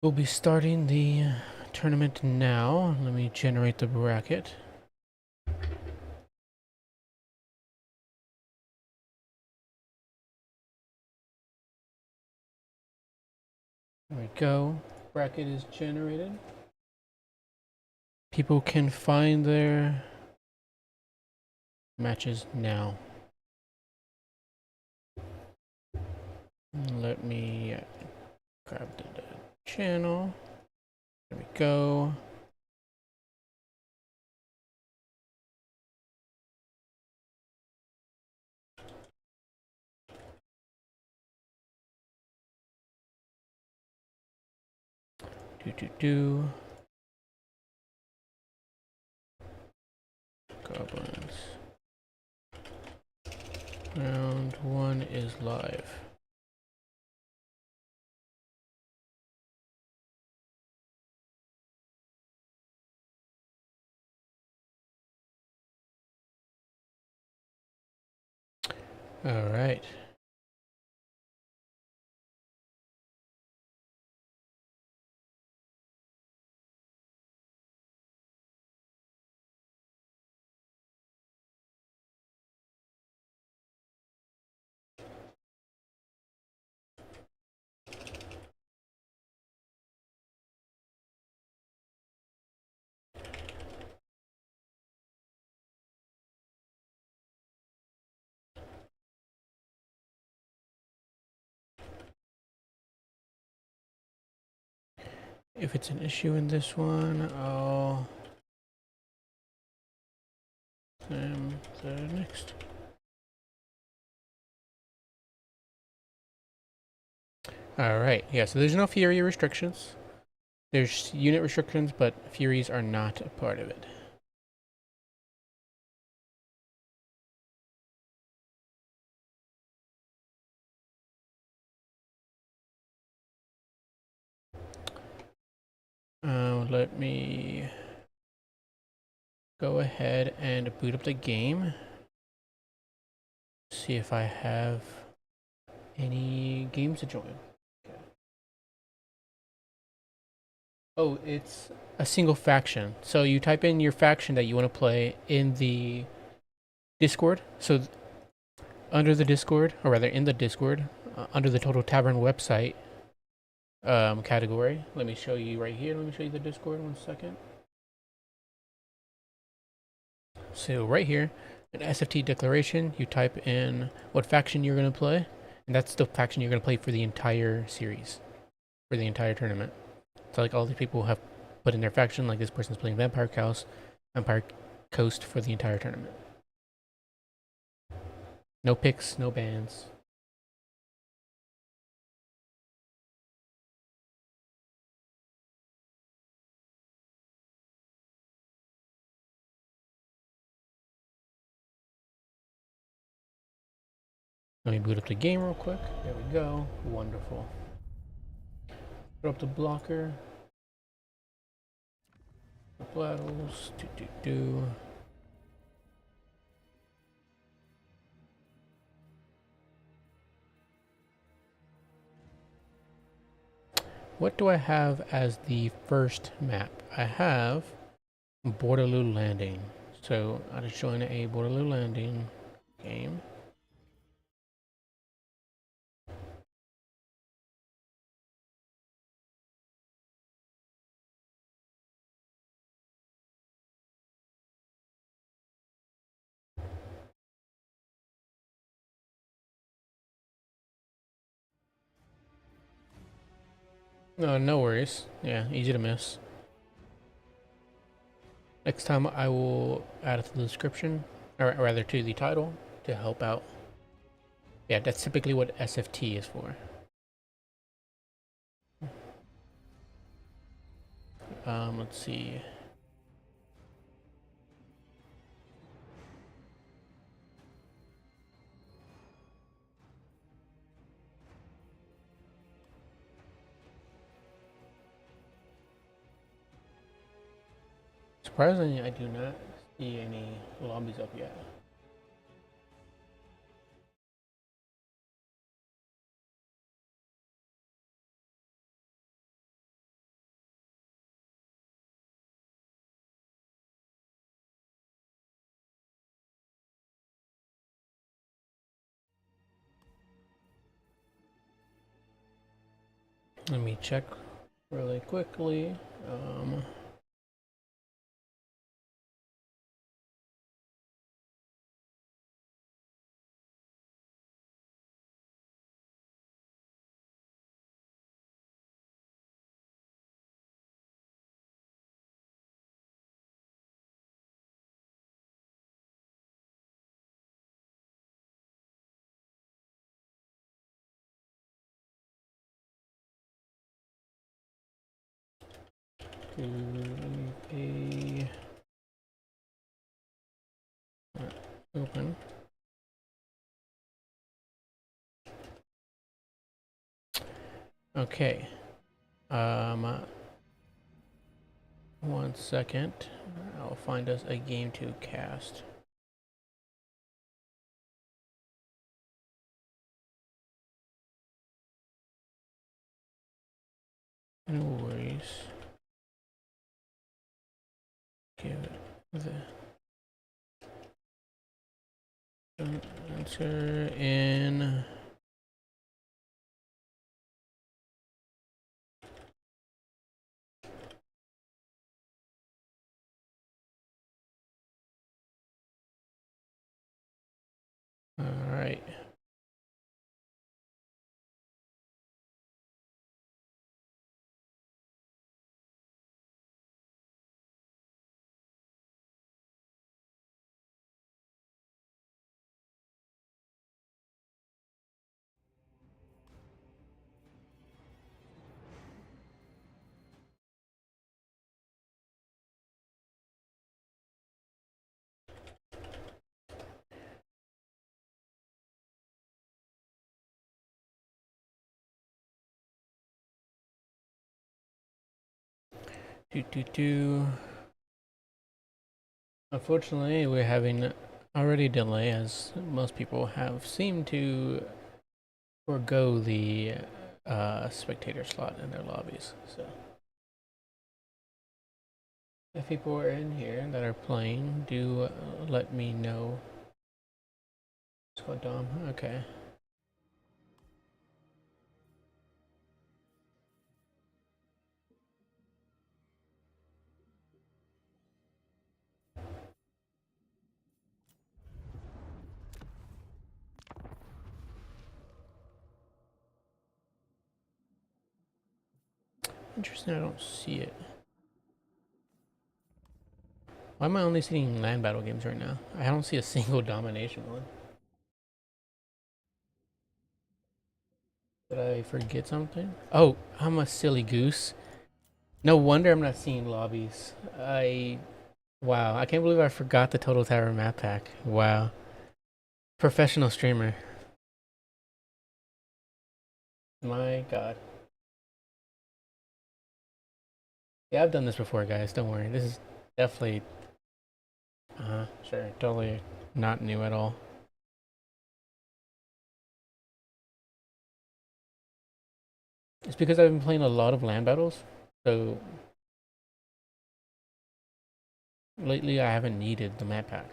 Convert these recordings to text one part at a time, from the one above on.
We'll be starting the tournament now. Let me generate the bracket. There we go. Bracket is generated. People can find their matches now. Let me grab the channel. There we go. Do. Goblins. Round 1 is live. All right. If it's an issue in this one, I'll the next. Alright, yeah, so there's no Fury restrictions. There's unit restrictions, but Furies are not a part of it. Let me go ahead and boot up the game. See if I have any games to join. Okay. Oh, it's a single faction. So you type in your faction that you want to play in the Discord. So under the Discord, or rather in the Discord, under the Total Tavern website category. Let me show you right here. Let me show you the Discord 1 second. So right here, an SFT declaration, you type in what faction you're going to play, and that's the faction you're going to play for the entire series, for the entire tournament. So like all these people have put in their faction, like this person's playing Vampire Coast for the entire tournament. No picks, no bans. Let me boot up the game real quick. There we go. Wonderful. Throw up the blocker. The battles. Do. What do I have as the first map? I have Borderloo Landing. So I'll just join a Borderloo Landing game. No, no worries. Yeah, easy to miss. Next time I will add it to the description, or rather to the title, to help out. Yeah, that's typically what SFT is for. Let's see. Surprisingly, I do not see any lobbies up yet. Let me check really quickly. To pay open. Okay. 1 second. I'll find us a game to cast. No worries. Give it the answer in. All right. Unfortunately, we're having already delay, as most people have seemed to forego the spectator slot in their lobbies. So, if people are in here that are playing, do let me know. It's called Dom. Okay. Interesting, I don't see it. Why am I only seeing land battle games right now? I don't see a single domination one. Did I forget something? Oh, I'm a silly goose. No wonder I'm not seeing lobbies. Wow, I can't believe I forgot the Total Tower map pack. Wow. Professional streamer. My god. Yeah, I've done this before, guys. Don't worry. This is definitely... sure. Totally not new at all. It's because I've been playing a lot of land battles. So... lately, I haven't needed the map pack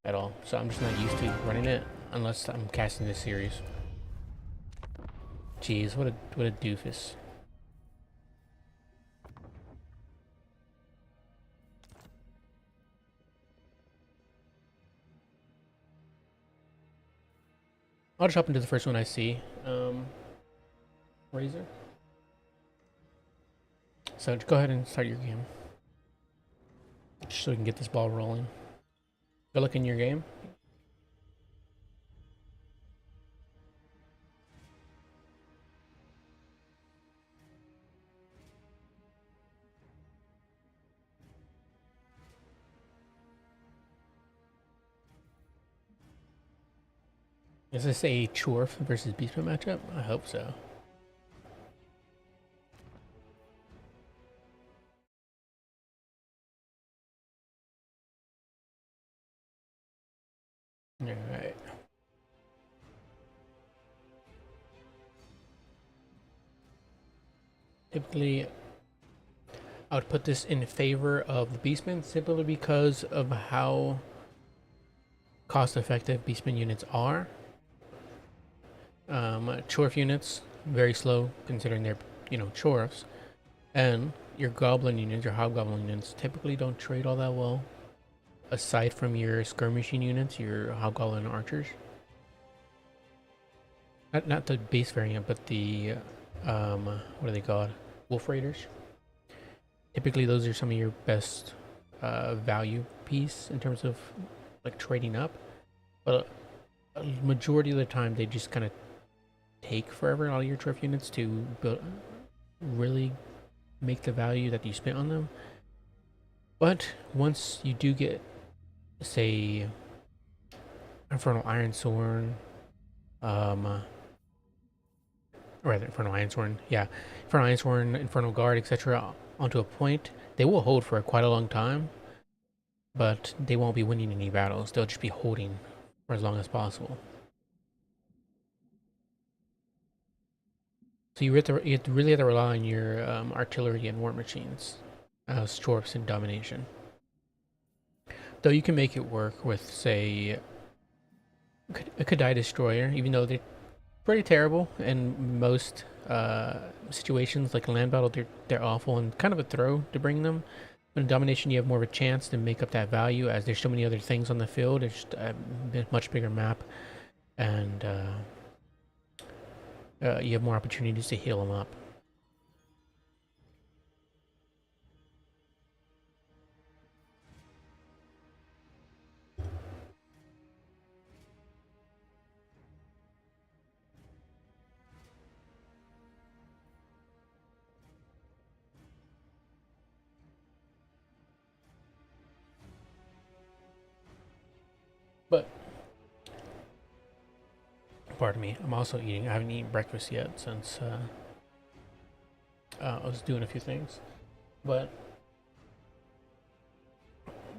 at all. So I'm just not used to running it unless I'm casting this series. Jeez, what a doofus. I'll just hop into the first one I see. Razor. So go ahead and start your game. Just so we can get this ball rolling. Good luck in your game. Is this a Chorf versus Beastman matchup? I hope so. Alright. Typically, I would put this in favor of the Beastman simply because of how cost-effective Beastman units are. Chorf units, very slow considering they're chorus. And your goblin units, your hobgoblin units, typically don't trade all that well. Aside from your skirmishing units, your hobgoblin archers. Not the base variant, but the what are they called? Wolf raiders. Typically, those are some of your best value piece in terms of like trading up. But a majority of the time, they just kind of take forever. All your turf units to build, really make the value that you spent on them. But once you do get, say, Infernal Ironsworn, rather Infernal Ironsworn, yeah, Infernal Ironsworn, Infernal Guard, etc., onto a point, they will hold for quite a long time, but they won't be winning any battles. They'll just be holding for as long as possible. So you really have to rely on your artillery and war machines, Storps and Domination. Though you can make it work with, say, a Kadai Destroyer, even though they're pretty terrible in most situations, like a land battle, they're awful and kind of a throw to bring them. But in Domination, you have more of a chance to make up that value, as there's so many other things on the field. It's just a much bigger map, and you have more opportunities to heal them up. But pardon me, I'm also eating. I haven't eaten breakfast yet since I was doing a few things. But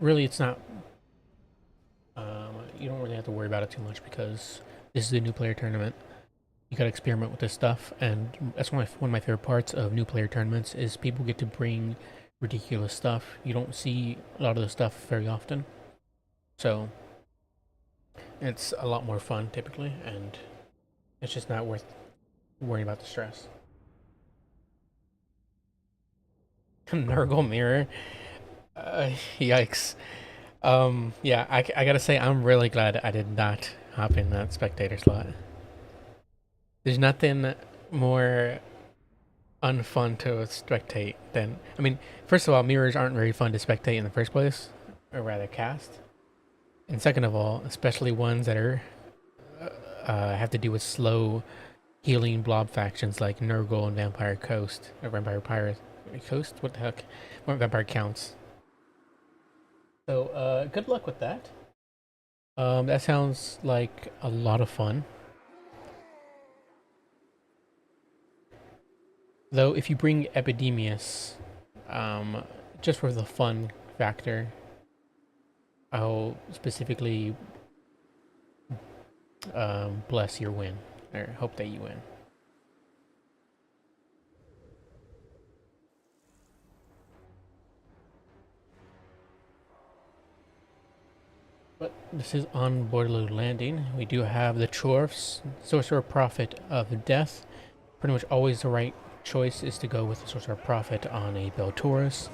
really, it's not. You don't really have to worry about it too much because this is a new player tournament. You gotta experiment with this stuff, and that's one of my favorite parts of new player tournaments is people get to bring ridiculous stuff. You don't see a lot of the stuff very often, so it's a lot more fun typically, and it's just not worth worrying about the stress. Nurgle mirror, yikes. Yeah, I gotta say I'm really glad I did not hop in that spectator slot. There's nothing more unfun to spectate than, I mean, first of all, mirrors aren't very fun to spectate in the first place, or rather cast. And second of all, especially ones that are have to do with slow healing blob factions like Nurgle and Vampire Coast, or Vampire Pirate Coast. What the heck? What Vampire Counts? So good luck with that. That sounds like a lot of fun. Though, if you bring Epidemius, just for the fun factor, I'll specifically bless your win, or hope that you win. But this is on Waterloo Landing. We do have the Chorfs, Sorcerer Prophet of Death. Pretty much always the right choice is to go with the Sorcerer Prophet on a Beltaurus,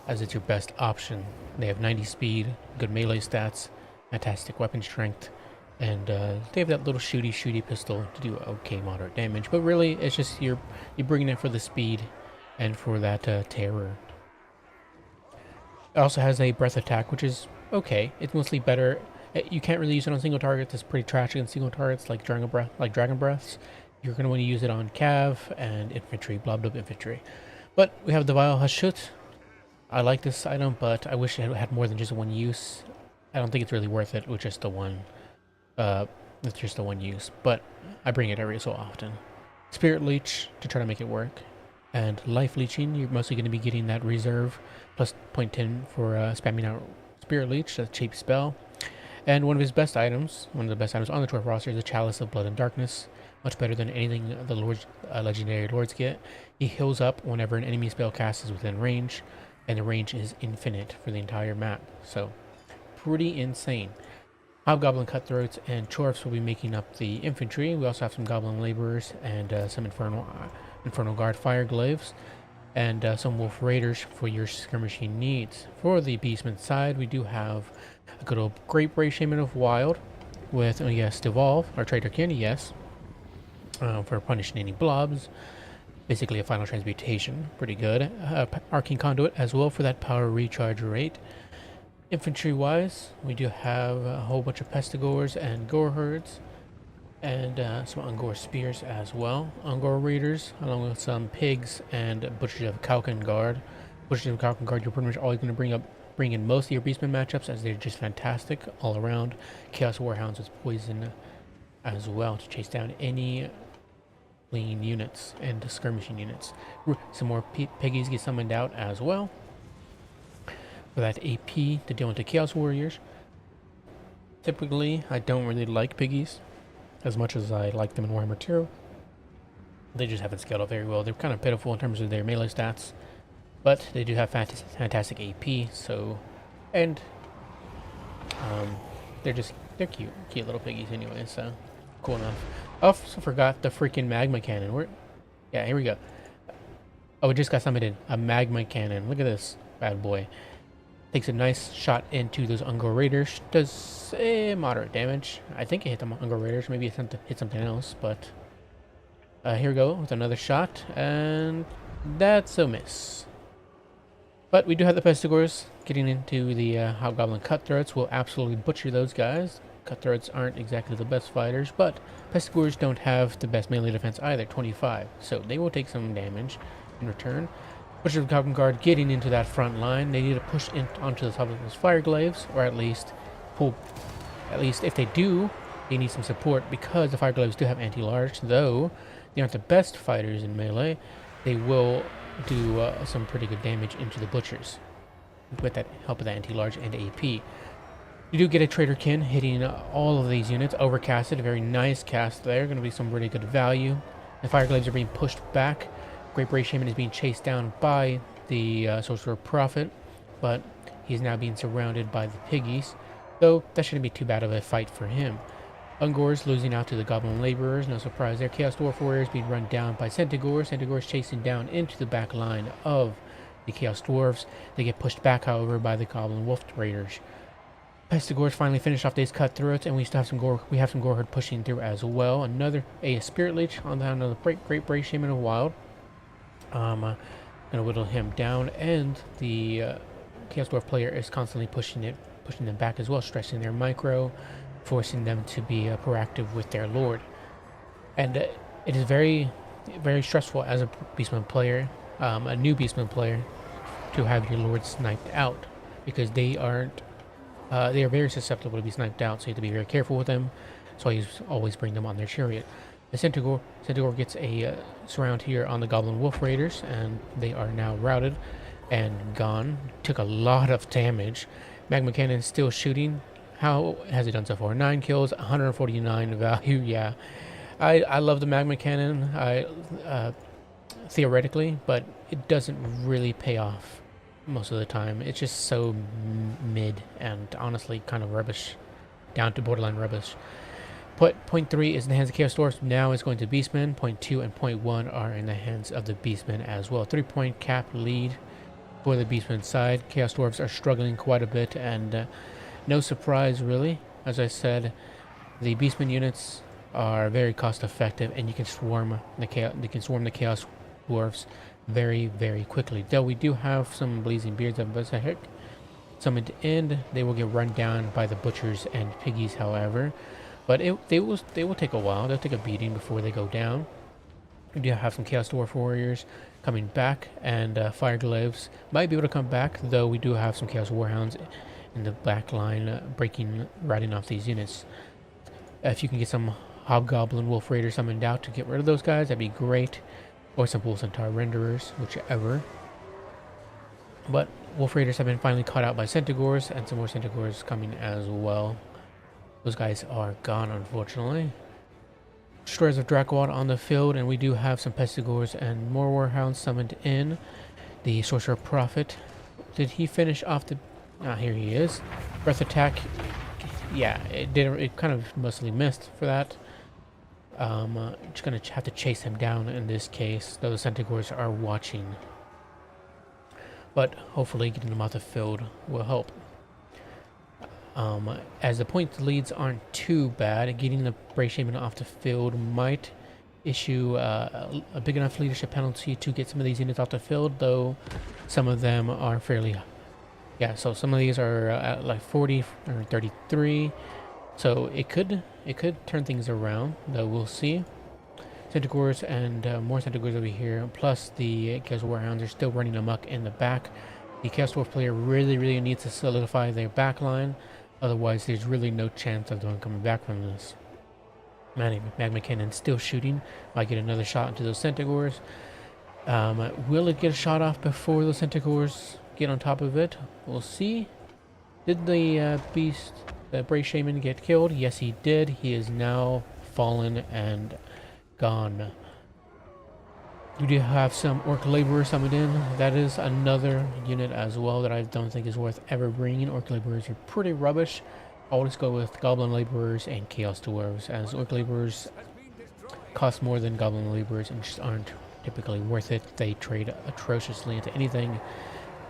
as it's your best option. They have 90 speed, good melee stats, fantastic weapon strength, and they have that little shooty pistol to do okay moderate damage. But really, it's just you're bringing it for the speed and for that terror. It also has a breath attack, which is okay. It's mostly better. You can't really use it on single targets. It's pretty trash against single targets like Dragon Breaths. You're going to want to use it on Cav and infantry, blob infantry. But we have the Vile Hashut. I like this item, but I wish it had more than just one use. I don't think it's really worth it with just the one. With just the one use. But I bring it every so often. Spirit Leech to try to make it work. And Life Leeching, you're mostly going to be getting that reserve plus 0.10 for spamming out Spirit Leech, a cheap spell. And one of his best items, one of the best items on the Dwarf roster, is the Chalice of Blood and Darkness. Much better than anything the legendary lords get. He heals up whenever an enemy spell cast is within range, and the range is infinite for the entire map. So, pretty insane. Hobgoblin Cutthroats and Chorfs will be making up the infantry. We also have some Goblin Laborers and some Infernal Infernal Guard Fire Glaives, and some Wolf Raiders for your skirmishing needs. For the Beastman side, we do have a good old Great Brave Shaman of Wild with, yes, Devolve, or Traitor Kin, yes, for punishing any blobs. Basically a final transmutation, pretty good. Arcane Conduit as well for that power recharge rate. Infantry wise, we do have a whole bunch of Pestigores and Gore Herds, and some Ungor Spears as well. Ungor Raiders, along with some Pigs and Butchers of Kalkan Guard. Butchers of Kalkan Guard, you're pretty much always going to bring in most of your Beastman matchups, as they're just fantastic all around. Chaos Warhounds with Poison as well to chase down any lean units and skirmishing units. Some more Piggies get summoned out as well for that AP to deal with the Chaos Warriors. Typically, I don't really like Piggies as much as I like them in Warhammer 2. They just haven't scaled up very well. They're kind of pitiful in terms of their melee stats, but they do have fantastic AP. So, and they're cute little piggies anyway. So, cool enough. Oh, also forgot the freaking magma cannon. Yeah, here we go. Oh, we just got summoned in. A magma cannon. Look at this bad boy. Takes a nice shot into those Ungor Raiders. Does moderate damage. I think it hit the Ungor Raiders. Maybe it hit something else. But here we go with another shot. And that's a miss. But we do have the Pestigores getting into the Hobgoblin Cutthroats. We'll absolutely butcher those guys. Cutthroats aren't exactly the best fighters, but Pestigores don't have the best melee defense either, 25. So they will take some damage in return. Butchers of Kalkan Guard getting into that front line. They need to push onto the top of those Fire Glaives, or at least if they do, they need some support, because the Fire Glaives do have anti-large. Though they aren't the best fighters in melee, they will do some pretty good damage into the Butchers with that help of the anti-large and AP. You do get a Traitor Kin hitting all of these units. Overcasted, a very nice cast there. Going to be some really good value. The Fire Glaives are being pushed back. Great Brave Shaman is being chased down by the Sorcerer Prophet, but he's now being surrounded by the Piggies, though that shouldn't be too bad of a fight for him. Ungors losing out to the Goblin Laborers, no surprise there. Chaos Dwarf Warriors being run down by Centaurs. Centaurs chasing down into the back line of the Chaos Dwarves. They get pushed back, however, by the Goblin Wolf Raiders. Pestigores finally finish off these Cutthroats, and we still have some Gore. We have some Gore Herd pushing through as well. Another Spirit Leech on down to the Great Brave Shaman of Wild. Gonna whittle him down, and the Chaos Dwarf player is constantly pushing them back as well, stretching their micro, forcing them to be proactive with their lord. And it is very, very stressful as a Beastman player, a new Beastman player, to have your lord sniped out, because they are very susceptible to be sniped out. So you have to be very careful with them. So I always bring them on their chariot. The Centaur gets a surround here on the Goblin Wolf Raiders, and they are now routed and gone. Took a lot of damage. Magma Cannon still shooting. How has it done so far? 9 kills, 149 value. Yeah, I love the Magma Cannon. Theoretically, but it doesn't really pay off most of the time. It's just so mid, and honestly kind of rubbish, down to borderline rubbish. Point 3 is in the hands of Chaos Dwarfs. Now it's going to Beastmen. Point 2 and point 1 are in the hands of the Beastmen as well. 3-point cap lead for the Beastmen side. Chaos Dwarfs are struggling quite a bit, and no surprise really. As I said, the Beastmen units are very cost effective, and you can swarm the Chaos Dwarfs very, very quickly. Though we do have some Blazing Beards of Berserk summoned in, they will get run down by the Butchers and Piggies, however. But they will take a while. They'll take a beating before they go down. We do have some Chaos Dwarf Warriors coming back, and Fire Glaives might be able to come back, though we do have some Chaos Warhounds in the back line riding off these units. If you can get some Hobgoblin Wolf Raiders summoned out to get rid of those guys, that'd be great. Or some Wolf Centaur Renderers, whichever. But Wolf Raiders have been finally caught out by Centaurs, and some more Centaurs coming as well. Those guys are gone, unfortunately. Destroyers of Drakewad on the field, and we do have some Pestigores and more Warhounds summoned in. The Sorcerer Prophet. Did he finish off the... Ah, here he is. Breath Attack. Yeah, it kind of mostly missed for that. Just gonna have to chase them down in this case, though the Centaurs are watching. But hopefully getting them off the field will help. As the point leads aren't too bad, getting the Bray Shaman off the field might issue a big enough leadership penalty to get some of these units off the field, though some of them are fairly... Yeah, so some of these are at like 40 or 33, so it could turn things around, though we'll see. Centaurs and more Centaurs over here, plus the Chaos Warhounds are still running amok in the back. The Chaos Dwarf player really needs to solidify their back line, otherwise there's really no chance of them coming back from this. Magma Cannon still shooting, might get another shot into those Centaurs. Will it get a shot off before those Centaurs get on top of it? We'll see. Did the the Bray Shaman get killed? Yes, he did. He is now fallen and gone. We do have some Orc Laborers summoned in. That is another unit as well that I don't think is worth ever bringing. Orc Laborers are pretty rubbish. Always go with Goblin Laborers and Chaos Dwarves, as Orc Laborers cost more than Goblin Laborers and just aren't typically worth it. They trade atrociously into anything,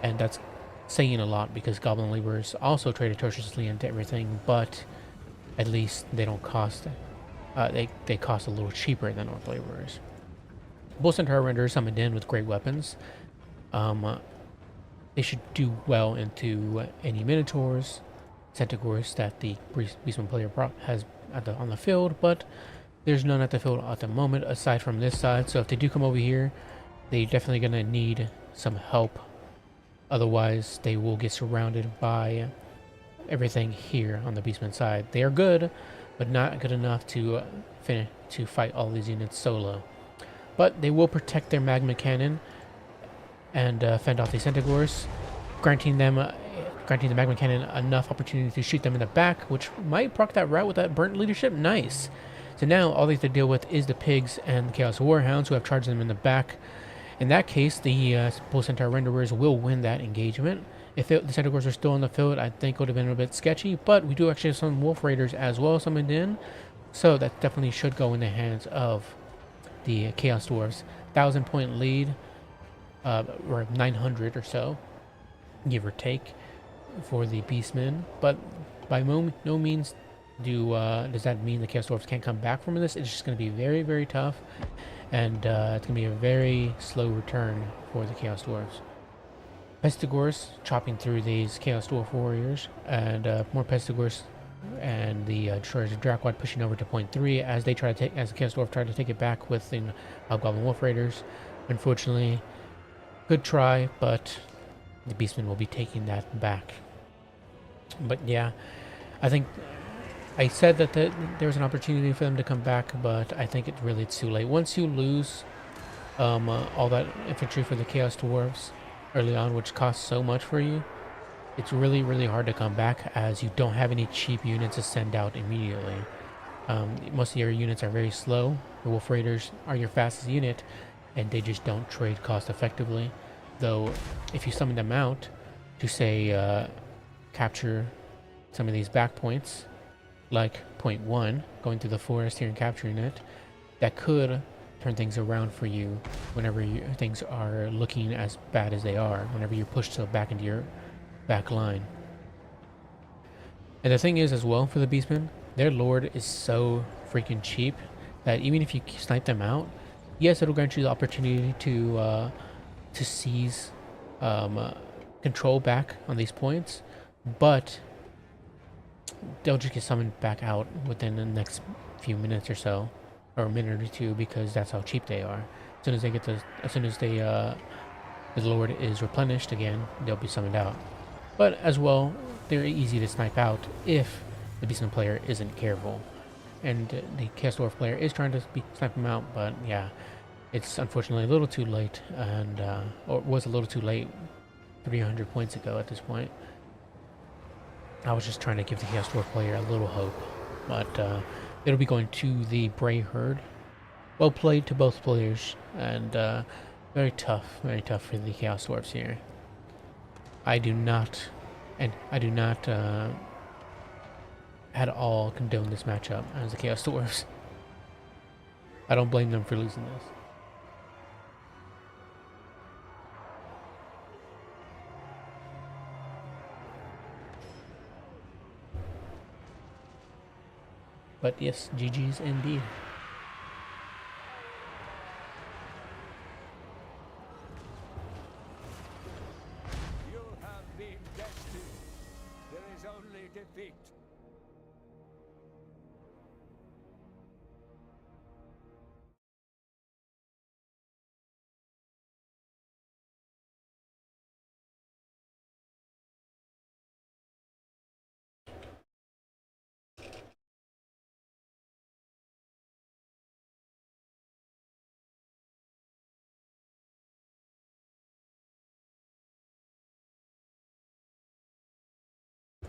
and that's saying a lot because Goblin Laborers also trade atrociously into everything, but at least they don't cost... they cost a little cheaper than Orc Laborers. Bull Centaur Renderers summoned in with great weapons. They should do well into any Minotaurs, Centaurs that the Beastman player has on the field, but there's none at the field at the moment aside from this side, so if they do come over here, they're definitely going to need some help. Otherwise, they will get surrounded by everything here on the Beastman side. They are good, but not good enough to fight all these units solo. But they will protect their Magma Cannon and fend off the Centaurs, granting the Magma Cannon enough opportunity to shoot them in the back, which might proc that route with that burnt leadership. Nice. So now all they have to deal with is the pigs and the Chaos Warhounds, who have charged them in the back. In that case, the Bull Centaur Renderers will win that engagement. If the Centaurs are still on the field, I think it would have been a bit sketchy, but we do actually have some Wolf Raiders as well summoned in, so that definitely should go in the hands of the Chaos Dwarves. 1,000-point lead, or 900 or so, give or take, for the Beastmen, but by no means does that mean the Chaos Dwarves can't come back from this. It's just going to be very tough, and it's going to be a very slow return for the Chaos Dwarves. Pestigors chopping through these Chaos Dwarf warriors, and more Pestigors, and the Destroyers of Drakwad pushing over to point 3 as they try to take, as the Chaos Dwarf try to take it back with the Hobgoblin Wolf Raiders. Unfortunately, good try, but the Beastmen will be taking that back. But yeah, I think I said that there was an opportunity for them to come back, but I think it's too late. Once you lose all that infantry for the Chaos Dwarves early on, which costs so much for you, it's really hard to come back, as you don't have any cheap units to send out immediately. Most of your units are very slow. The Wolf Raiders are your fastest unit, and they just don't trade cost effectively. Though, if you summon them out to, say, capture some of these back points, like point 1, going through the forest here and capturing it, that could turn things around for you whenever things are looking as bad as they are, whenever you're pushed back into your back line. And the thing is as well, for the Beastmen, their Lord is so freaking cheap that even if you snipe them out, yes, it'll grant you the opportunity to seize control back on these points, but they'll just get summoned back out within the next few minutes or so, or a minute or two, because that's how cheap they are. As soon as the Lord is replenished again, they'll be summoned out. But as well, they're easy to snipe out if the Beastman player isn't careful. And the Chaos Dwarf player is trying to snipe them out, but yeah, it's unfortunately a little too late, and or was a little too late 300 points ago at this point. I was just trying to give the Chaos Dwarf player a little hope, but it'll be going to the Bray Herd. Well played to both players, and very tough for the Chaos Dwarfs here. I do not at all condone this matchup as the Chaos Dwarfs. I don't blame them for losing this. But yes, GG's indeed. You have been destined. There is only defeat.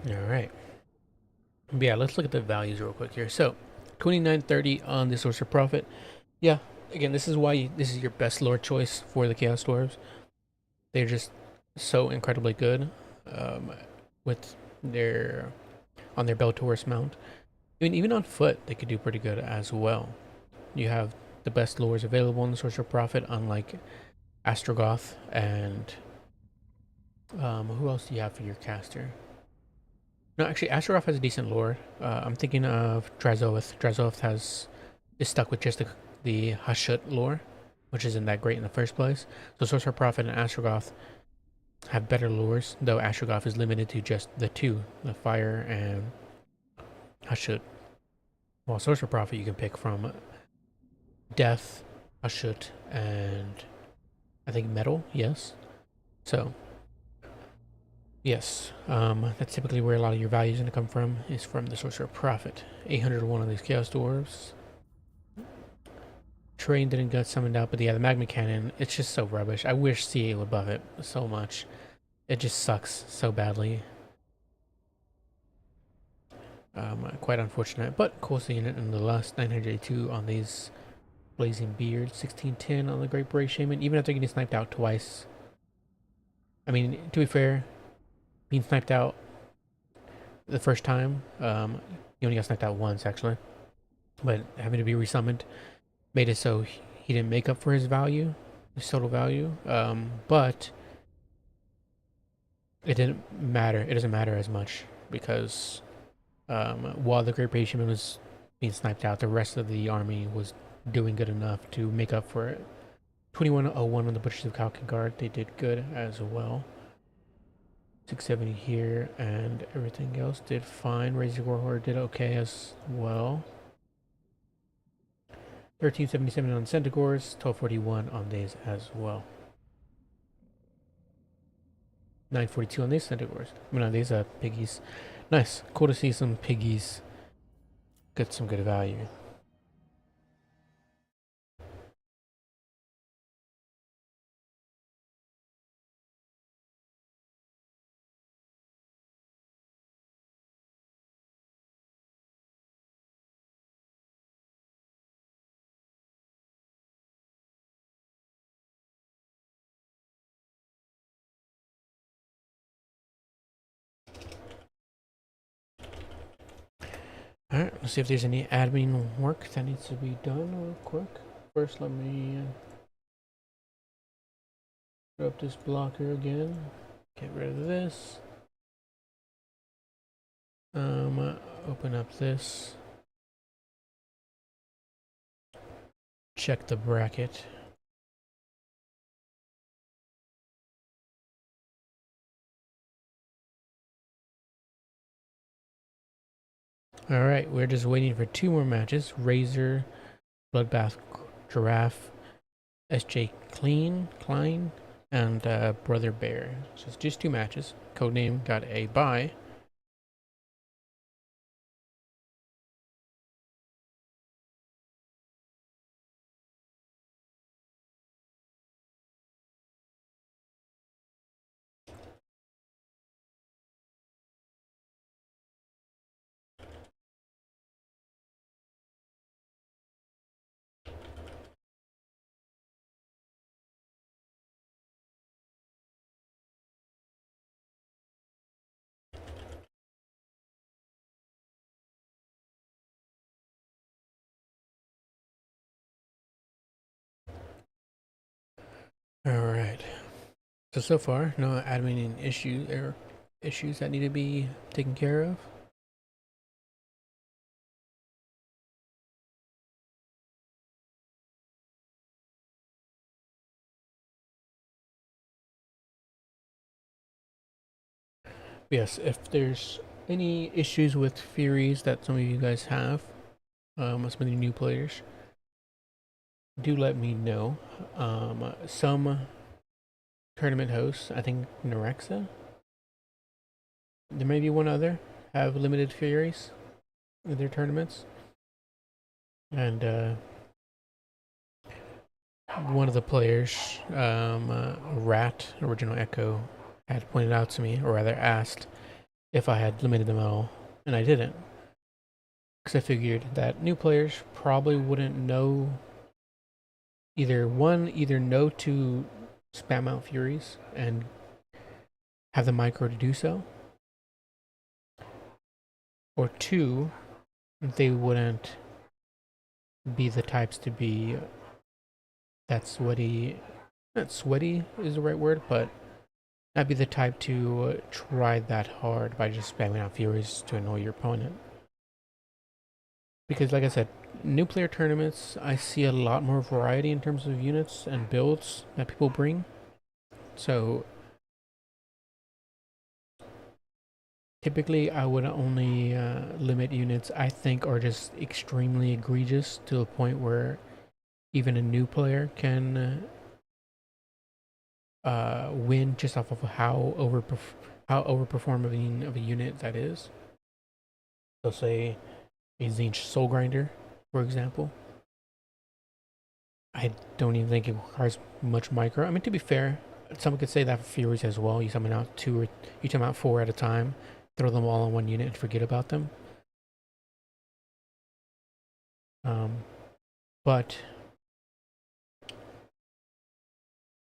Alright. But yeah, let's look at the values real quick here. So, 2930 on the Source of Profit. Yeah, again, this is why this is your best lore choice for the Chaos Dwarves. They're just so incredibly good with their on their Beltaurus mount. I mean, even on foot, they could do pretty good as well. You have the best lures available in the Source of Profit, unlike Astrogoth and who else do you have for your caster? No, actually, Astrogoth has a decent lore. I'm thinking of Drazoth. Drazoth is stuck with just the Hashut lore, which isn't that great in the first place. So Sorcerer Prophet and Astrogoth have better lures, though Astrogoth is limited to just the two, the Fire and Hashut. While Sorcerer Prophet you can pick from Death, Hashut, and I think Metal, yes. So, yes, that's typically where a lot of your value is going to come from, is from the Sorcerer Prophet. 801 of these Chaos Dwarves. Train didn't get summoned out, but yeah, the Magma Cannon, it's just so rubbish. I wish CA would buff it so much. It just sucks so badly. Quite unfortunate, but cool seeing it in the last 982 on these Blazing Beard, 1610 on the Great Bray Shaman, even after getting sniped out twice. I mean, to be fair, being sniped out the first time, he only got sniped out once actually, but having to be resummoned made it so he didn't make up for his value, his total value. But it didn't matter. It doesn't matter as much because while the Great Bray Shaman was being sniped out, the rest of the army was doing good enough to make up for it. 2101 on the Butchers of Kalkengard, they did good as well. 670 here, and everything else did fine. Razor Warhorror did okay as well. 1377 on Centaurs, 1241 on these as well. 942 on these Centaurs. I mean, on these piggies. Nice. Cool to see some piggies get some good value. Alright, let's see if there's any admin work that needs to be done real quick. First, let me throw up this blocker again. Get rid of this. Open up this. Check the bracket. Alright, we're just waiting for two more matches. Razor, Bloodbath Giraffe, SJ Klein, and Brother Bear. So it's just two matches. Codename got a bye. So far, no admin issues that need to be taken care of. Yes, if there's any issues with Furies that some of you guys have, some of the new players, do let me know. Some tournament hosts, I think Nerexa, there may be one other, have limited Furies in their tournaments. And one of the players, Rat, Original Echo, had pointed out to me, or rather asked, if I had limited them at all, and I didn't. Because I figured that new players probably wouldn't know either know to spam out Furies and have the micro to do so, or two, they wouldn't be the types to be that sweaty. Not sweaty is the right word, but not be the type to try that hard by just spamming out Furies to annoy your opponent. Because, like I said, new player tournaments, I see a lot more variety in terms of units and builds that people bring. So, typically, I would only limit units I think are just extremely egregious to a point where even a new player can win just off of how overperforming of a unit that is. So, say a Zinch Soul Grinder, for example. I don't even think it requires much micro. I mean, to be fair, someone could say that for Furies as well. You summon out you summon out 4 at a time, throw them all on one unit and forget about them. But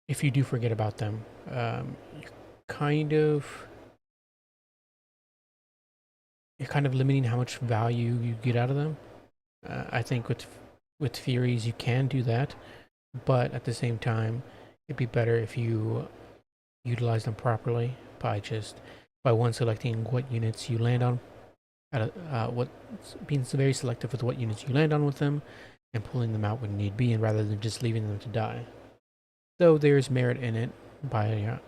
if you do forget about them, you're kind of limiting how much value you get out of them. I think with Furies you can do that, but at the same time, it'd be better if you utilize them properly by one selecting what units you land on, being very selective with what units you land on with them, and pulling them out when need be, and rather than just leaving them to die. Though there is merit in it by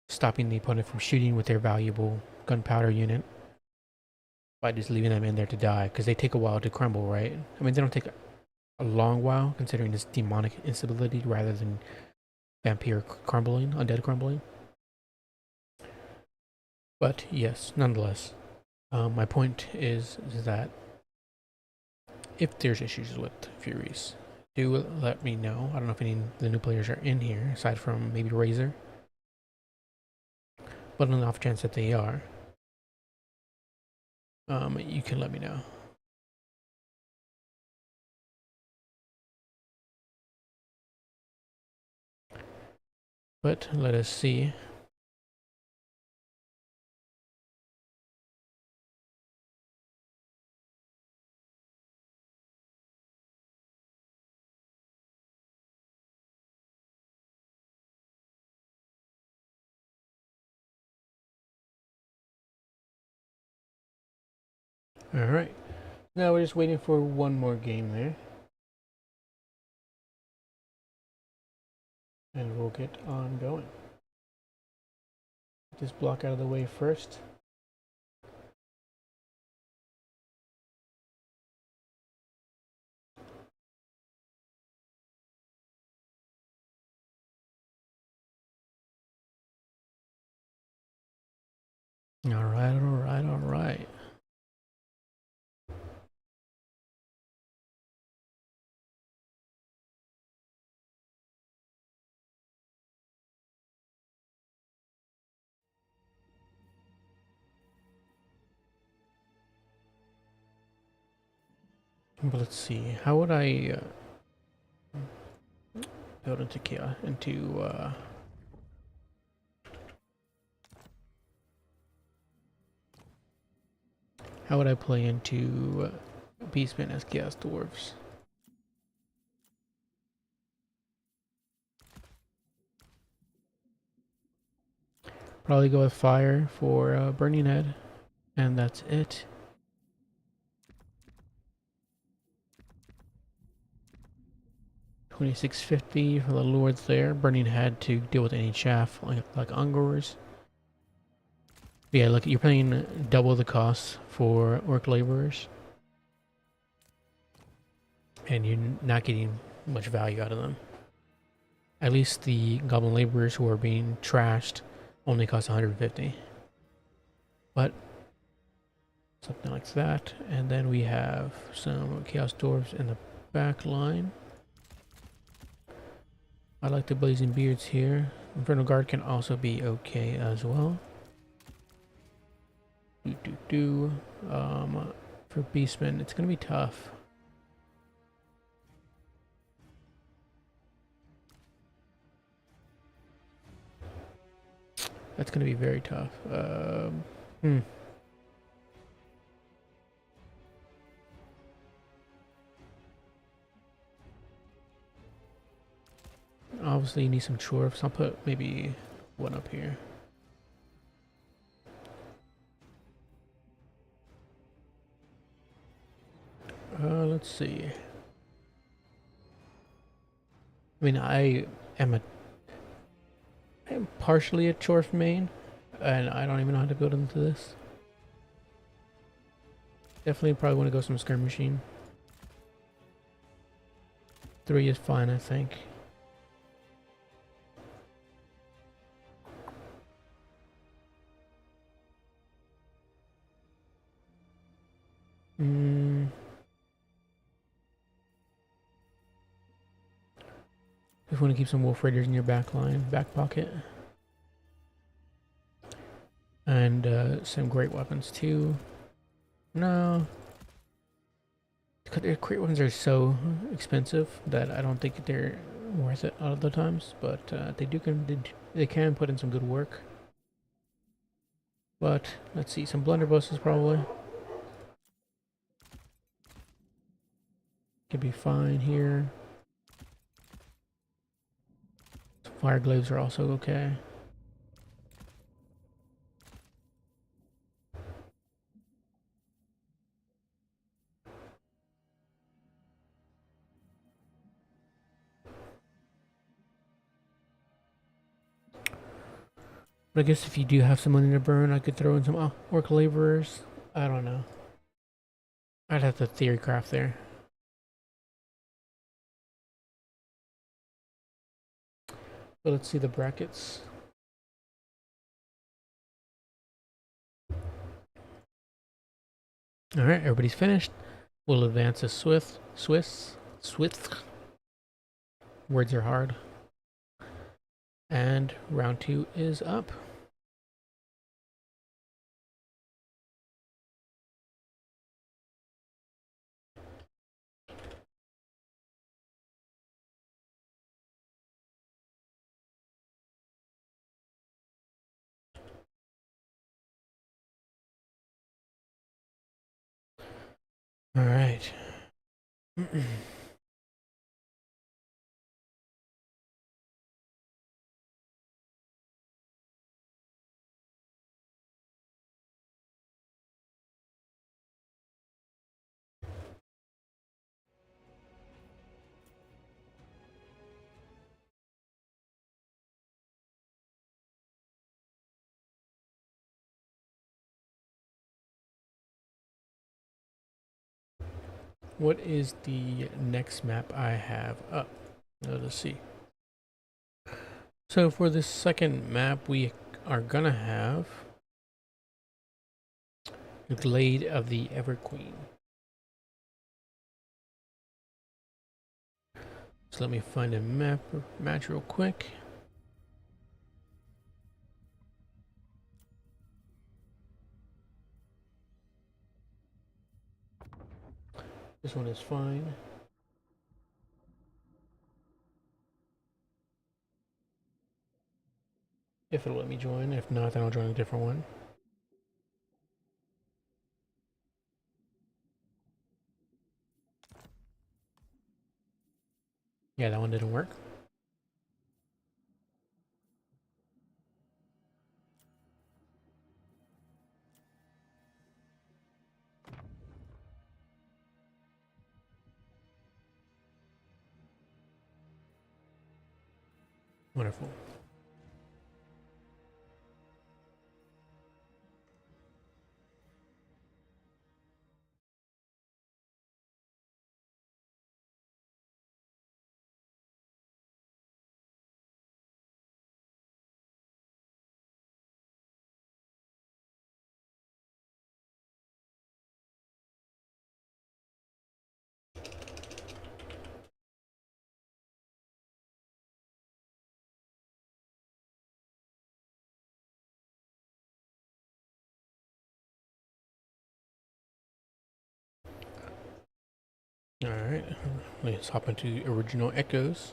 stopping the opponent from shooting with their valuable gunpowder unit by just leaving them in there to die, because they take a while to crumble, right? I mean, they don't take a long while considering this demonic instability rather than vampire crumbling, undead crumbling. But yes, nonetheless, my point is that if there's issues with Furies, do let me know. I don't know if any of the new players are in here, aside from maybe Razor. But on the off chance that they are, you can let me know. But let us see. Alright. Now we're just waiting for one more game there. And we'll get on going. Get this block out of the way first. Alright, alright, alright. But let's see. How would I build into Kia into how would I play into Beastmen as Chaos Dwarves? Probably go with fire for Burning Head, and that's it. $26.50 for the lords there. Burning Head to deal with any chaff like Ungors. But yeah, look, you're paying double the cost for orc laborers, and you're not getting much value out of them. At least the goblin laborers who are being trashed only cost 150. But something like that. And then we have some chaos dwarves in the back line. I like the blazing beards here. Infernal guard can also be okay as well. For beastmen, it's gonna be tough. That's gonna be very tough. Obviously, you need some dwarfs. I'll put maybe one up here. Let's see. I mean, I am partially a dwarf main, and I don't even know how to build into this. Definitely probably want to go some skirmishing. 3 is fine, I think. Just want to keep some wolf raiders in your back pocket. And some great weapons too. No. Their great weapons are so expensive that I don't think they're worth it a lot of the times, but they can put in some good work. But let's see, some blunderbusses probably could be fine here. Some fire glaives are also okay. But I guess if you do have some money to burn, I could throw in some orc laborers. I don't know. I'd have to theory craft there. But let's see the brackets. Alright, everybody's finished. We'll advance a Swiss. Words are hard. And round 2 is up. Alright. What is the next map I have up? Let's see. So for this second map, we are gonna have the Glade of the Everqueen. So let me find a match real quick. This one is fine. If it'll let me join. If not, then I'll join a different one. Yeah, that one didn't work. Wonderful. Alright, let's hop into original echoes.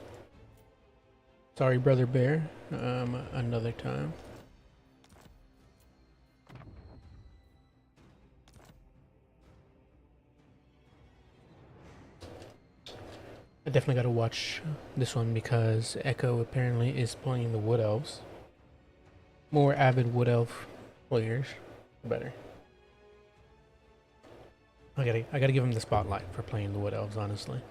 Sorry, Brother Bear. Another time. I definitely gotta watch this one because Echo apparently is playing the Wood Elves. More avid Wood Elf players, the better. I gotta give him the spotlight for playing the Wood Elves, honestly.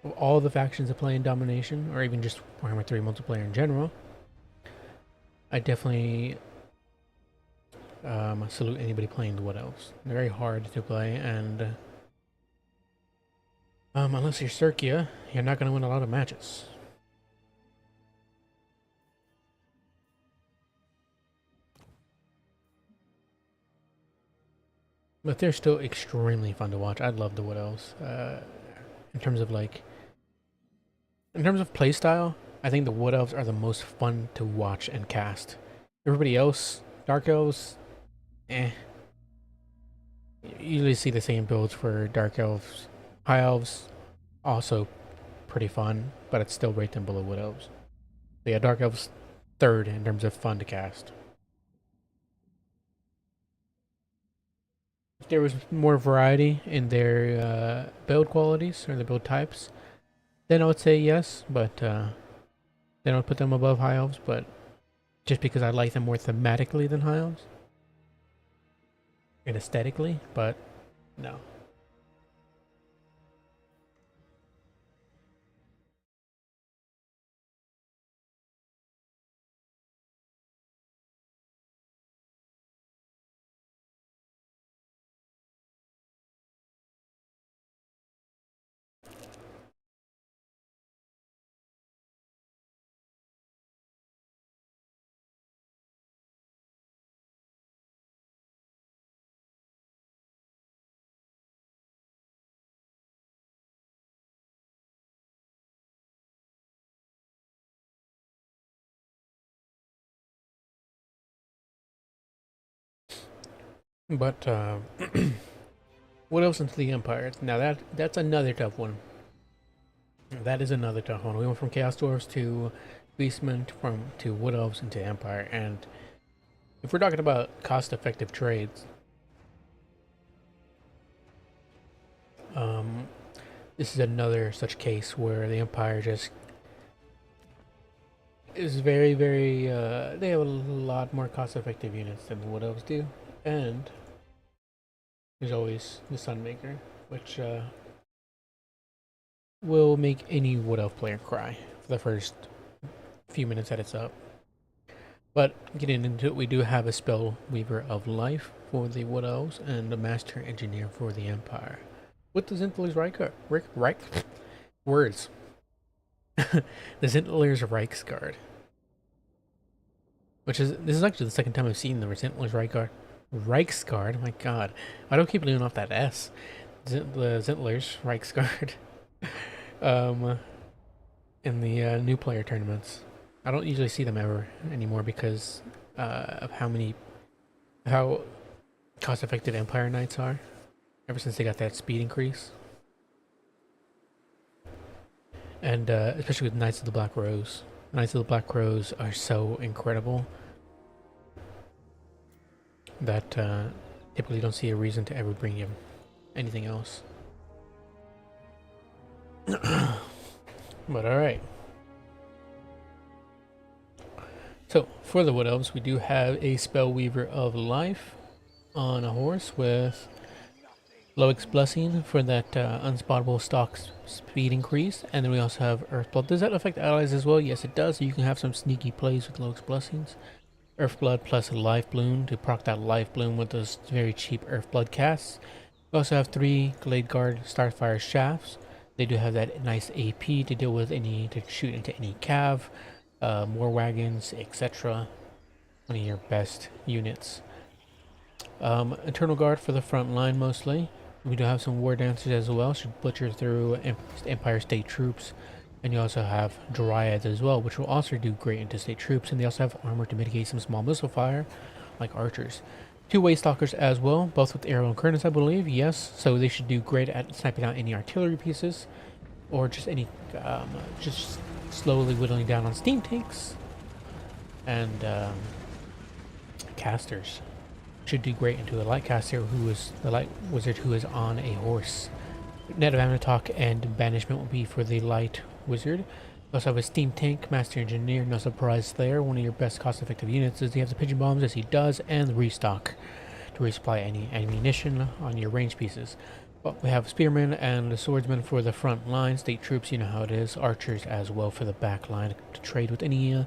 Of all the factions that play in Domination, or even just Warhammer 3 multiplayer in general, I definitely salute anybody playing the Wood Elves. They're very hard to play, and unless you're Circia, you're not going to win a lot of matches. But they're still extremely fun to watch. I love the Wood Elves. In terms of playstyle, I think the Wood Elves are the most fun to watch and cast. Everybody else, Dark Elves, eh. You usually see the same builds for Dark Elves. High Elves, also pretty fun, but I'd still rate them below Wood Elves. But yeah, Dark Elves third in terms of fun to cast. If there was more variety in their build qualities or the build types, then I would say yes, but then I would put them above High Elves, but just because I like them more thematically than High Elves and aesthetically, but no. But what else into the Empire? Now that's another tough one. That is another tough one. We went from Chaos Dwarves to Beastmen to Wood Elves into Empire, and if we're talking about cost-effective trades, this is another such case where the Empire just is very, very. They have a lot more cost-effective units than the Wood Elves do, and there's always the Sunmaker, which will make any Wood Elf player cry for the first few minutes that it's up. But getting into it, we do have a Spell Weaver of Life for the Wood Elves and a Master Engineer for the Empire. With the Zintlers Reich words. The Zintlers Reichsguard. This is actually the second time I've seen the Zintlers Reichsguard. Oh my god. Why do I keep leaving off that S? The Zintlers Reichsguard. In the new player tournaments. I don't usually see them ever anymore because of how cost-effective Empire Knights are. Ever since they got that speed increase. And especially with Knights of the Black Rose. Knights of the Black Rose are so incredible that typically you don't see a reason to ever bring you anything else. But alright. So, for the Wood Elves, we do have a Spellweaver of Life on a horse with Loix Blessing for that unspottable stock speed increase. And then we also have Earthblood. Does that affect allies as well? Yes, it does. So you can have some sneaky plays with Loix Blessings. Earthblood plus Life Bloom to proc that Life Bloom with those very cheap Earthblood casts. We also have 3 Glade Guard Starfire Shafts. They do have that nice AP to deal with to shoot into any cav, war wagons, etc. One of your best units. Eternal Guard for the front line mostly. We do have some War Dancers as well, should butcher through Empire State troops. And you also have Dryads as well, which will also do great into state troops. And they also have armor to mitigate some small missile fire, like archers. 2 Waystalkers as well, both with Arrow and Kernus, I believe. Yes, so they should do great at sniping out any artillery pieces, or just any, just slowly whittling down on steam tanks. And casters should do great into a light caster who is the light wizard who is on a horse. Net of Amnatok and banishment will be for the light wizard. We also have a steam tank, master engineer, no surprise there. One of your best cost-effective units. Does he have the pigeon bombs? Yes, he does, and the restock to resupply any ammunition on your range pieces. But we have spearmen and the swordsmen for the front line. State troops, you know how it is. Archers as well for the back line to trade with any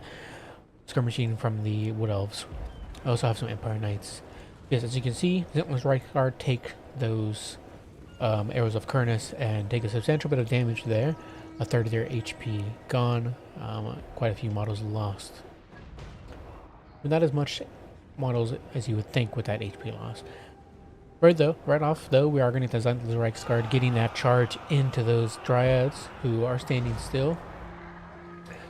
skirmishing from the wood elves. I also have some Empire Knights. Yes, as you can see, Zentless right guard take those arrows of Kernus and take a substantial bit of damage there. A third of their HP gone. Quite a few models lost. But not as much models as you would think with that HP loss. Right off though, we are going to get the Zentless Reichsguard getting that charge into those Dryads who are standing still.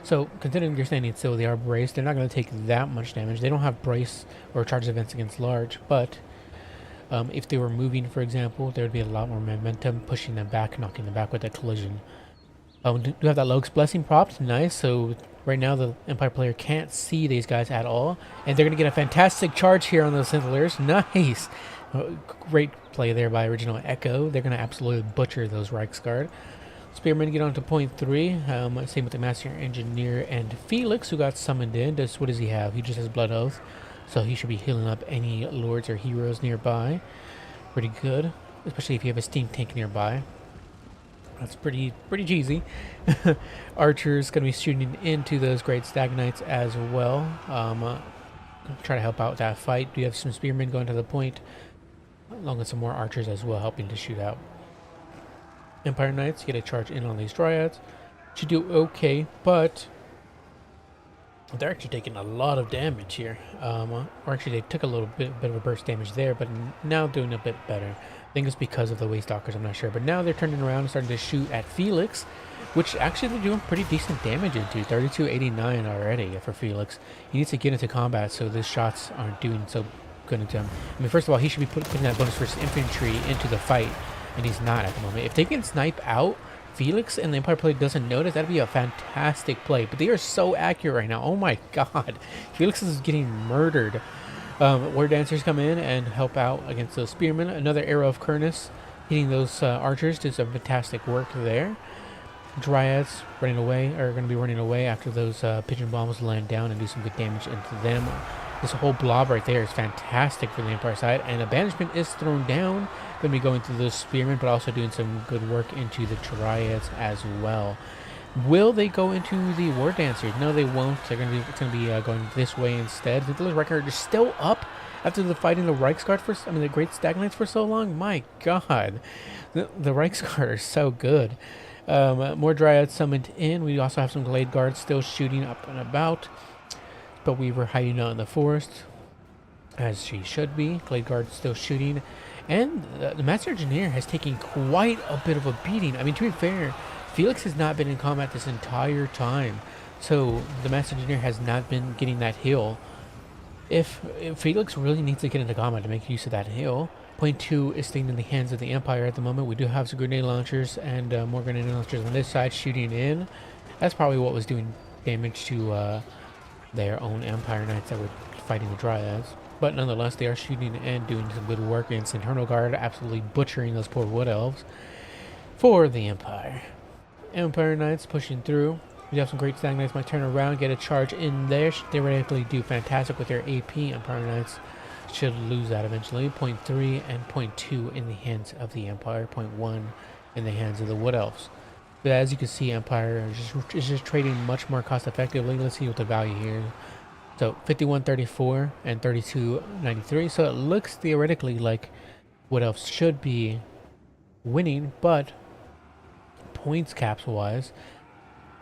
So, considering they're standing still, they are braced. They're not going to take that much damage. They don't have brace or charge events against large, but if they were moving, for example, there would be a lot more momentum pushing them back, knocking them back with that collision. We do have that Loix Blessing propped. Nice. So, right now, the Empire player can't see these guys at all, and they're going to get a fantastic charge here on those Sentinelers. Nice. Great play there by Original Echo. They're going to absolutely butcher those Reichsguard. Spearmen get on to point 3. Same with the Master Engineer and Felix, who got summoned in. What does he have? He just has Blood Oath, so he should be healing up any lords or heroes nearby. Pretty good, especially if you have a steam tank nearby. That's pretty cheesy. Archers going to be shooting into those great Stag Knights as well. Try to help out that fight. We have some spearmen going to the point, along with some more archers as well, helping to shoot out. Empire Knights get a charge in on these Dryads. Should do okay, but they're actually taking a lot of damage here. Or actually, they took a little bit of a burst damage there, but now doing a bit better. I think it's because of the Waystalkers, I'm not sure. But now they're turning around and starting to shoot at Felix, which actually they're doing pretty decent damage into. 3289 already for Felix. He needs to get into combat so these shots aren't doing so good into him. I mean, first of all, he should be putting that bonus for his infantry into the fight, and he's not at the moment. If they can snipe out Felix and the Empire player doesn't notice, that'd be a fantastic play. But they are so accurate right now. Oh my god. Felix is getting murdered. War Dancers come in and help out against those Spearmen. Another Arrow of Kernus hitting those archers. Does some fantastic work there. Dryads running away, are going to be running away after those pigeon bombs land down and do some good damage into them. This whole blob right there is fantastic for the Empire side. And a banishment is thrown down. Going to be going through those Spearmen, but also doing some good work into the Dryads as well. Will they go into the War Dancers? No, they won't. It's going to be going this way instead. The record is still up after the fighting the Reichsguard the Great Stag Knights for so long. My god, the Reichsguard are so good. More Dryads summoned in. We also have some Glade Guards still shooting up and about, but we were hiding out in the forest, as she should be. Glade Guard still shooting, and the Master Engineer has taken quite a bit of a beating. I mean, to be fair, Felix has not been in combat this entire time, so the Master Engineer has not been getting that heal. If Felix really needs to get into combat to make use of that heal, point 2 is staying in the hands of the Empire at the moment. We do have some grenade launchers and more grenade launchers on this side shooting in. That's probably what was doing damage to their own Empire Knights that were fighting the Dryads. But nonetheless, they are shooting and doing some good work against Internal Guard, absolutely butchering those poor Wood Elves for the Empire. Empire Knights pushing through. We have some great Stag Knights might turn around, get a charge in there. They theoretically do fantastic with their AP. Empire Knights should lose that eventually. 0.3 and 0.2 in the hands of the Empire. 0.1 in the hands of the Wood Elves. But as you can see, Empire is just trading much more cost effectively. Let's see what the value here. So 51.34 and 32.93. So it looks theoretically like Wood Elves should be winning, but points caps wise,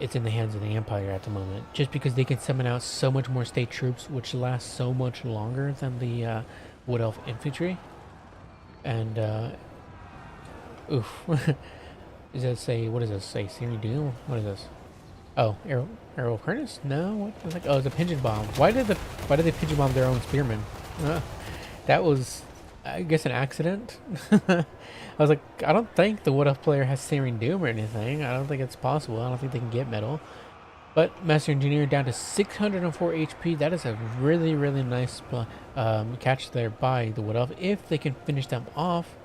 it's in the hands of the Empire at the moment, just because they can summon out so much more state troops, which last so much longer than the Wood Elf infantry. And oof. Does that say, what does this say? Searing Doom? What is this? Oh, arrow of Furnace? No, what? It's like, oh, it's a pigeon bomb. Why did they pigeon bomb their own spearmen? That was, I guess, an accident. I was like, I don't think the Wood Elf player has Searing Doom or anything. I don't think it's possible. I don't think they can get metal. But Master Engineer down to 604 HP. That is a really, really nice catch there by the Wood Elf. If they can finish them off,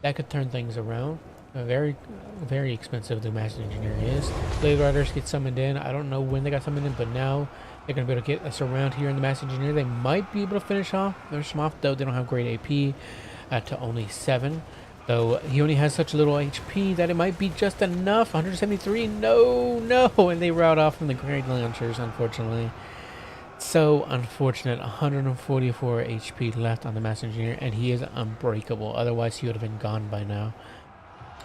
that could turn things around. Very, very expensive the Master Engineer is. Blade Riders get summoned in. I don't know when they got summoned in, but now they're going to be able to get us around here in the Master Engineer. They might be able to finish them off, though they don't have great AP to only 7. Though he only has such little HP that it might be just enough. 173, no, and they route off from the Great Launchers, unfortunately. So unfortunate. 144 HP left on the Master Engineer, and he is unbreakable. Otherwise, he would have been gone by now.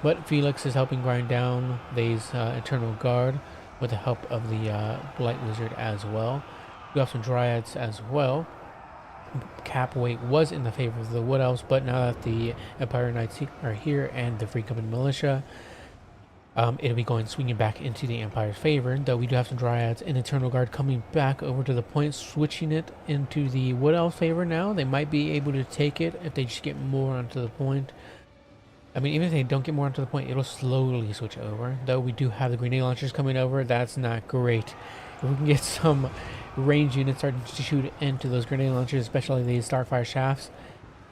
But Felix is helping grind down these Eternal Guard with the help of the Blight Wizard as well. We have some Dryads as well. Cap weight was in the favor of the Wood Elves, but now that the Empire Knights are here and the Free Company Militia, it'll be swinging back into the Empire's favor, though we do have some Dryads and Eternal Guard coming back over to the point, switching it into the Wood Elf favor now. They might be able to take it if they just get more onto the point. I mean, even if they don't get more onto the point, it'll slowly switch over. Though we do have the grenade launchers coming over, that's not great. If we can get some range units starting to shoot into those grenade launchers, especially these Starfire shafts,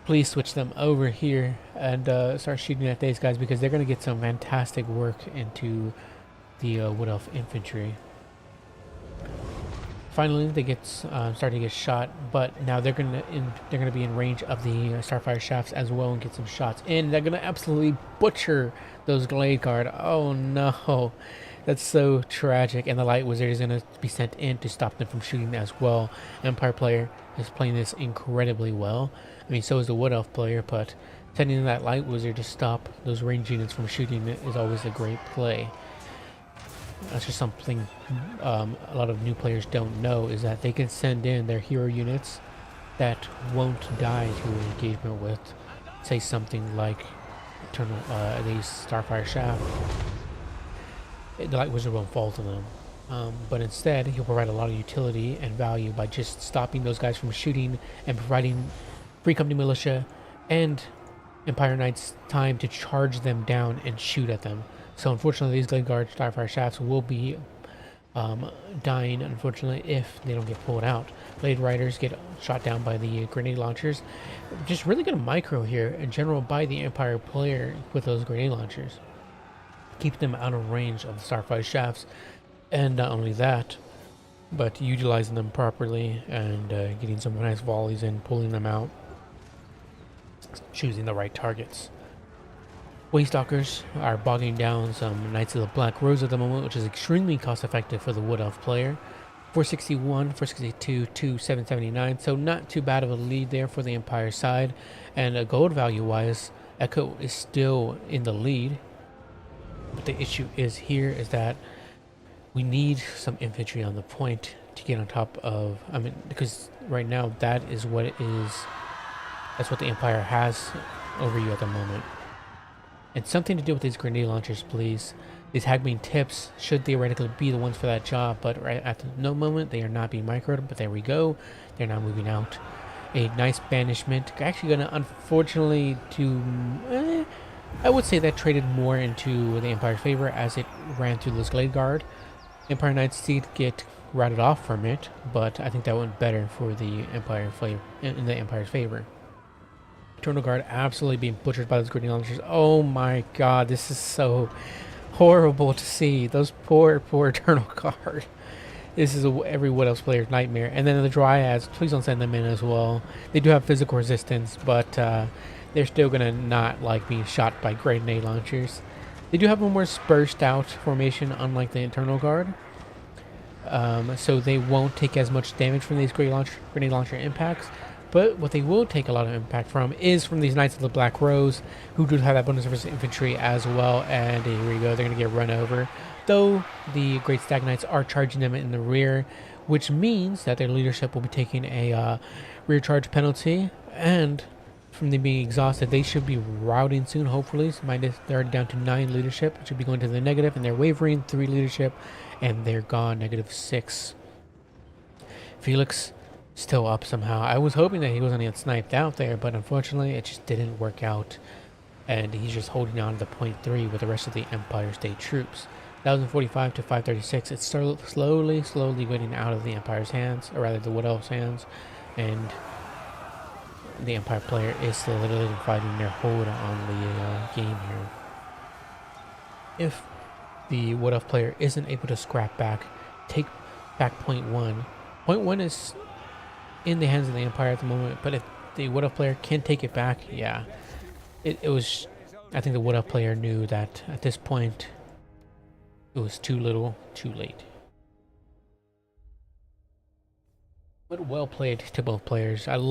please switch them over here and start shooting at these guys, because they're going to get some fantastic work into the Wood Elf infantry. Finally, they get starting to get shot, but now they're gonna be in range of the Starfire shafts as well and get some shots in. They're gonna absolutely butcher those Glade Guard. Oh no, that's so tragic. And the Light Wizard is gonna be sent in to stop them from shooting as well. Empire player is playing this incredibly well. I mean, so is the Wood Elf player, but sending in that Light Wizard to stop those range units from shooting is always a great play. That's just something a lot of new players don't know, is that they can send in their hero units that won't die to an engagement with, say, something like these Starfire Shaft. The Light Wizard won't fall to them, but instead he'll provide a lot of utility and value by just stopping those guys from shooting and providing Free Company Militia and Empire Knights time to charge them down and shoot at them. So unfortunately, these Glade Guard Starfire Shafts will be dying, unfortunately, if they don't get pulled out. Blade Riders get shot down by the grenade launchers. Just really good micro here in general by the Empire player with those grenade launchers. Keep them out of range of the Starfire Shafts. And not only that, but utilizing them properly and getting some nice volleys in, pulling them out, choosing the right targets. Waystalkers are bogging down some Knights of the Black Rose at the moment, which is extremely cost effective for the Wood Elf player. 461, 462 to 779, so not too bad of a lead there for the Empire side. And gold value wise, Echo is still in the lead. But the issue is that we need some infantry on the point to get on top of, I mean, because right now that is what it is. That's what the Empire has over you at the moment. And something to do with these grenade launchers, please. These Hagbane tips should theoretically be the ones for that job, but right at the moment they are not being microed. But there we go. They're now moving out. A nice banishment. Actually going to, unfortunately, I would say that traded more into the Empire's favor as it ran through this Glade Guard. Empire Knights did get routed off from it, but I think that went better for the Empire in the Empire's favor. Eternal Guard absolutely being butchered by those grenade launchers. Oh my god, this is so horrible to see. Those poor Eternal Guard. This is every Wood Elves player's nightmare. And then the Dryads, please don't send them in as well. They do have physical resistance, but they're still going to not like being shot by grenade launchers. They do have a more spurred out formation, unlike the Eternal Guard. So they won't take as much damage from these grenade launcher impacts. But what they will take a lot of impact from is from these Knights of the Black Rose, who do have that bonus versus infantry as well. And here we go, they're going to get run over. Though the Great Stag Knights are charging them in the rear, which means that their leadership will be taking a rear charge penalty. And from them being exhausted, they should be routing soon, hopefully. So they're already down to 9 leadership, which should be going to the negative, and they're wavering 3 leadership, and they're gone, -6. Felix still up somehow. I was hoping that he wasn't getting sniped out there, but unfortunately it just didn't work out, and he's just holding on to point 3 with the rest of the Empire State troops. 1045 to 536. It's slowly getting out of the Empire's hands, or rather the Wood Elf's hands, and the Empire player is still literally fighting their hold on the game here. If the Wood Elf player isn't able to scrap back, take back point 1. Point 1 is in the hands of the Empire at the moment, but if the Wood Elf player can take it back, yeah. It was, I think the Wood Elf player knew that at this point it was too little, too late. But well played to both players. I love